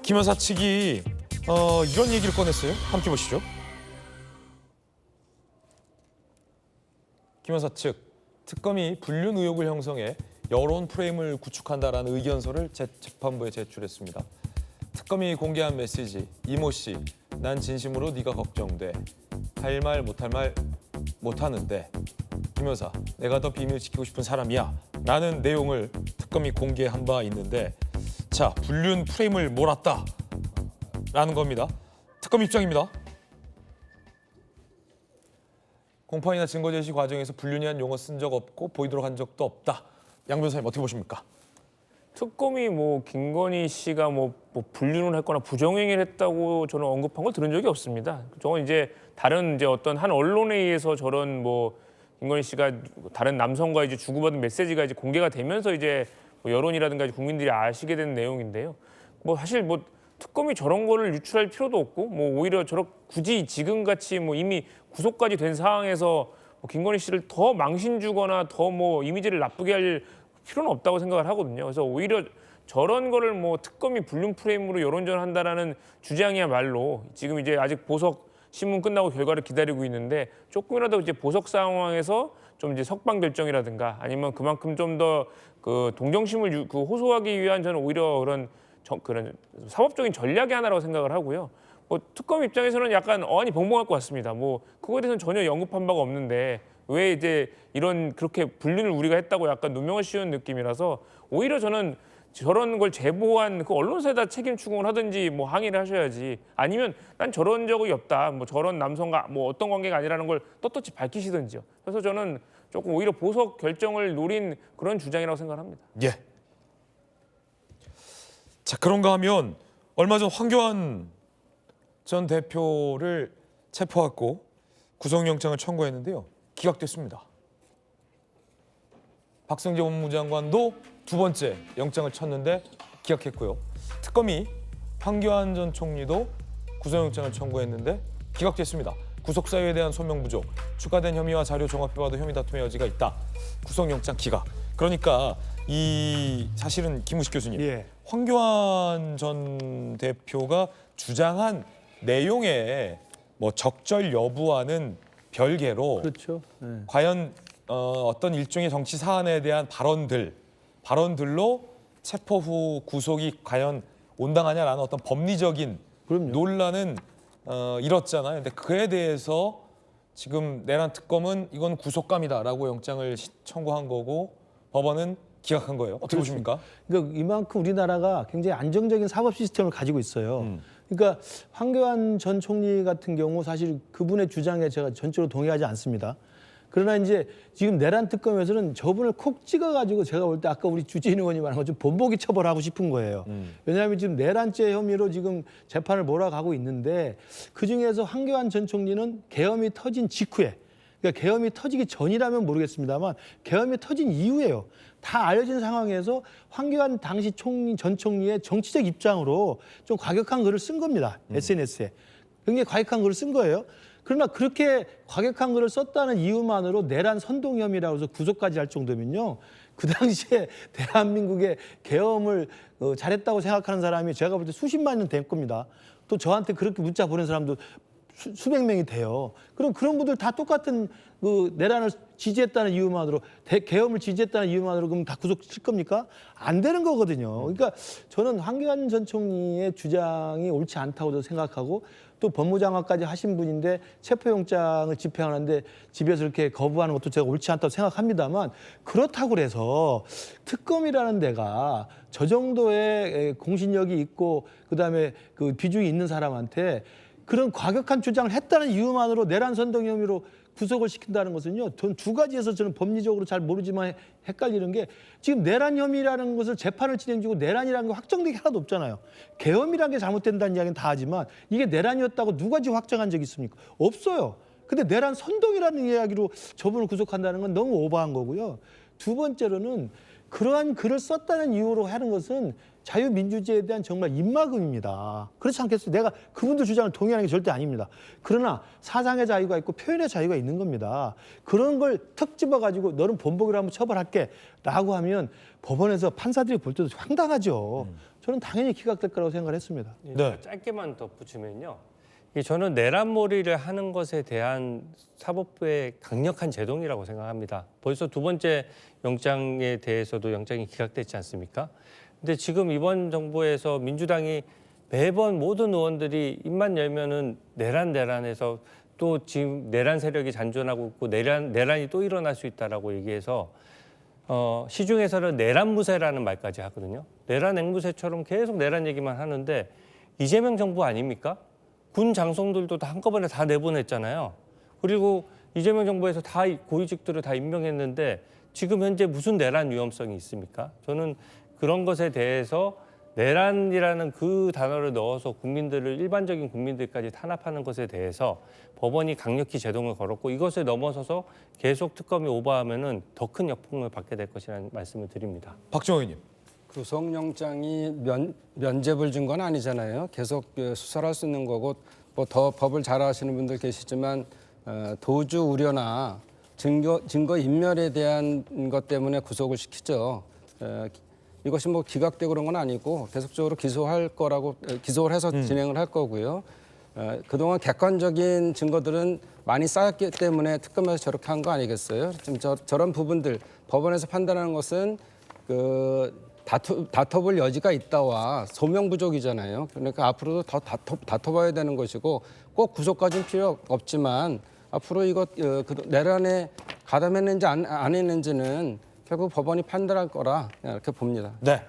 김 여사 측이 이런 얘기를 꺼냈어요. 함께 보시죠. 김 여사 측, 특검이 불륜 의혹을 형성해 여론 프레임을 구축한다라는 의견서를 재판부에 제출했습니다. 특검이 공개한 메시지, 이모 씨, 난 진심으로 네가 걱정돼. 할 말 못할 말 못하는데 김 여사, 내가 더 비밀 지키고 싶은 사람이야 라는 내용을 특검이 공개한 바 있는데, 자, 불륜 프레임을 몰았다 라는 겁니다. 특검 입장입니다. 공판이나 증거 제시 과정에서 불륜이란 용어 쓴 적 없고 보이도록 한 적도 없다. 양 변호사님 어떻게 보십니까? 특검이 김건희 씨가 불륜을 했거나 부정행위를 했다고 저는 언급한 걸 들은 적이 없습니다. 저건 이제 다른 어떤 한 언론에 의해서 저런 김건희 씨가 다른 남성과 이제 주고받은 메시지가 이제 공개가 되면서 이제 여론이라든가 국민들이 아시게 된 내용인데요. 사실 특검이 저런 거를 유출할 필요도 없고 오히려 굳이 지금같이 이미 구속까지 된 상황에서 김건희 씨를 더 망신 주거나 더 이미지를 나쁘게 할 필요는 없다고 생각을 하거든요. 그래서 오히려 저런 거를 특검이 불륜 프레임으로 여론전한다라는 주장이야말로 지금 이제 아직 보석 신문 끝나고 결과를 기다리고 있는데, 조금이라도 이제 보석 상황에서 좀 이제 석방 결정이라든가 아니면 그만큼 좀 더 동정심을 호소하기 위한, 저는 오히려 그런 사법적인 전략의 하나라고 생각을 하고요. 특검 입장에서는 약간 어안이 벙벙할 것 같습니다. 그거에 대해서는 전혀 언급한 바가 없는데 왜 이제 그렇게 불륜을 우리가 했다고 약간 누명을 씌우는 느낌이라서, 오히려 저는 저런 걸 제보한 그 언론사에다 책임 추궁을 하든지 항의를 하셔야지, 아니면 난 저런 적이 없다, 저런 남성과 어떤 관계가 아니라는 걸 떳떳이 밝히시든지요. 그래서 저는 조금 오히려 보석 결정을 노린 그런 주장이라고 생각합니다. 예. 자, 그런가 하면 얼마 전 황교안 전 대표를 체포하고 구속영장을 청구했는데요. 기각됐습니다. 박성재 법무부 장관도 두 번째 영장을 쳤는데 기각했고요. 특검이 황교안 전 총리도 구속영장을 청구했는데 기각됐습니다. 구속사유에 대한 소명 부족, 추가된 혐의와 자료 종합해봐도 혐의 다툼의 여지가 있다. 구속영장 기각. 그러니까 사실은 김우식 교수님, 예. 황교안 전 대표가 주장한 내용의 적절 여부와는 별개로, 그렇죠. 네. 과연 어떤 일종의 정치 사안에 대한 발언들로 체포 후 구속이 과연 온당하냐라는 어떤 법리적인 그럼요. 논란은 일었잖아요. 근데 그에 대해서 지금 내란 특검은 이건 구속감이다라고 영장을 청구한 거고 법원은 기각한 거예요. 어떻게 보십니까? 그러니까 이만큼 우리나라가 굉장히 안정적인 사법 시스템을 가지고 있어요. 그러니까 황교안 전 총리 같은 경우 사실 그분의 주장에 제가 전적으로 동의하지 않습니다. 그러나 이제 지금 내란 특검에서는 저분을 콕 찍어가지고 제가 볼 때 아까 우리 주지인 의원이 말한 것처럼 본보기 처벌하고 싶은 거예요. 왜냐하면 지금 내란죄 혐의로 지금 재판을 몰아가고 있는데, 그중에서 황교안 전 총리는 계엄이 터진 직후에, 그러니까 계엄이 터지기 전이라면 모르겠습니다만 계엄이 터진 이후에요. 다 알려진 상황에서 황교안 당시 전 총리의 정치적 입장으로 좀 과격한 글을 쓴 겁니다. SNS에. 굉장히 과격한 글을 쓴 거예요. 그러나 그렇게 과격한 글을 썼다는 이유만으로 내란 선동 혐의라고 해서 구속까지 할 정도면요, 그 당시에 대한민국의 계엄을 잘했다고 생각하는 사람이 제가 볼 때 수십만 년 될 겁니다. 또 저한테 그렇게 문자 보낸 사람도 수백 명이 돼요. 그럼 그런 분들 다 똑같은 내란을 지지했다는 이유만으로, 계엄을 지지했다는 이유만으로 그럼 다 구속시킬 겁니까? 안 되는 거거든요. 그러니까 저는 황교안 전 총리의 주장이 옳지 않다고 생각하고, 또 법무장관까지 하신 분인데 체포영장을 집행하는데 집에서 이렇게 거부하는 것도 제가 옳지 않다고 생각합니다만, 그렇다고 해서 특검이라는 데가 저 정도의 공신력이 있고 그다음에 그 비중이 있는 사람한테 그런 과격한 주장을 했다는 이유만으로 내란 선동 혐의로 구속을 시킨다는 것은요, 전 두 가지에서 저는 법리적으로 잘 모르지만 헷갈리는 게, 지금 내란 혐의라는 것을 재판을 진행 중이고 내란이라는 게 확정된 게 하나도 없잖아요. 계엄이라는 게 잘못된다는 이야기는 다 하지만 이게 내란이었다고 누가 지금 확정한 적이 있습니까? 없어요. 근데 내란 선동이라는 이야기로 저분을 구속한다는 건 너무 오버한 거고요. 두 번째로는 그러한 글을 썼다는 이유로 하는 것은 자유민주주의에 대한 정말 입막음입니다. 그렇지 않겠어요? 내가 그분들 주장을 동의하는 게 절대 아닙니다. 그러나 사상의 자유가 있고 표현의 자유가 있는 겁니다. 그런 걸 턱 집어가지고 너는 본보기로 한번 처벌할게 라고 하면 법원에서 판사들이 볼 때도 황당하죠. 저는 당연히 기각될 거라고 생각을 했습니다. 네. 짧게만 덧붙이면요. 저는 내란몰이를 하는 것에 대한 사법부의 강력한 제동이라고 생각합니다. 벌써 두 번째 영장에 대해서도 영장이 기각됐지 않습니까? 근데 지금 이번 정부에서 민주당이 매번 모든 의원들이 입만 열면은 내란해서 또 지금 내란 세력이 잔존하고 있고 내란이 또 일어날 수 있다라고 얘기해서 시중에서는 내란무새라는 말까지 하거든요. 내란 앵무새처럼 계속 내란 얘기만 하는데 이재명 정부 아닙니까? 군 장성들도 다 한꺼번에 다 내보냈잖아요. 그리고 이재명 정부에서 다 고위직들을 다 임명했는데 지금 현재 무슨 내란 위험성이 있습니까? 저는 그런 것에 대해서 내란이라는 그 단어를 넣어서 일반적인 국민들까지 탄압하는 것에 대해서 법원이 강력히 제동을 걸었고 이것을 넘어서서 계속 특검이 오버하면은 더 큰 역풍을 받게 될 것이라는 말씀을 드립니다. 박정호 의원님. 구속영장이 면죄부를 준 건 아니잖아요. 계속 수사를 할 수 있는 거고 뭐 더 법을 잘 아시는 분들 계시지만 도주 우려나 증거 인멸에 대한 것 때문에 구속을 시키죠. 이것이 뭐 기각되고 그런 건 아니고 계속적으로 기소를 해서 진행을 할 거고요. 그동안 객관적인 증거들은 많이 쌓였기 때문에 특검에서 저렇게 한 거 아니겠어요? 지금 저런 부분들 법원에서 판단하는 것은 다퉈볼 여지가 있다와 소명 부족이잖아요. 그러니까 앞으로도 더 다퉈봐야 되는 것이고 꼭 구속까지는 필요 없지만 앞으로 이거 내란에 가담했는지 안 했는지는 결국 법원이 판단할 거라 이렇게 봅니다. 네.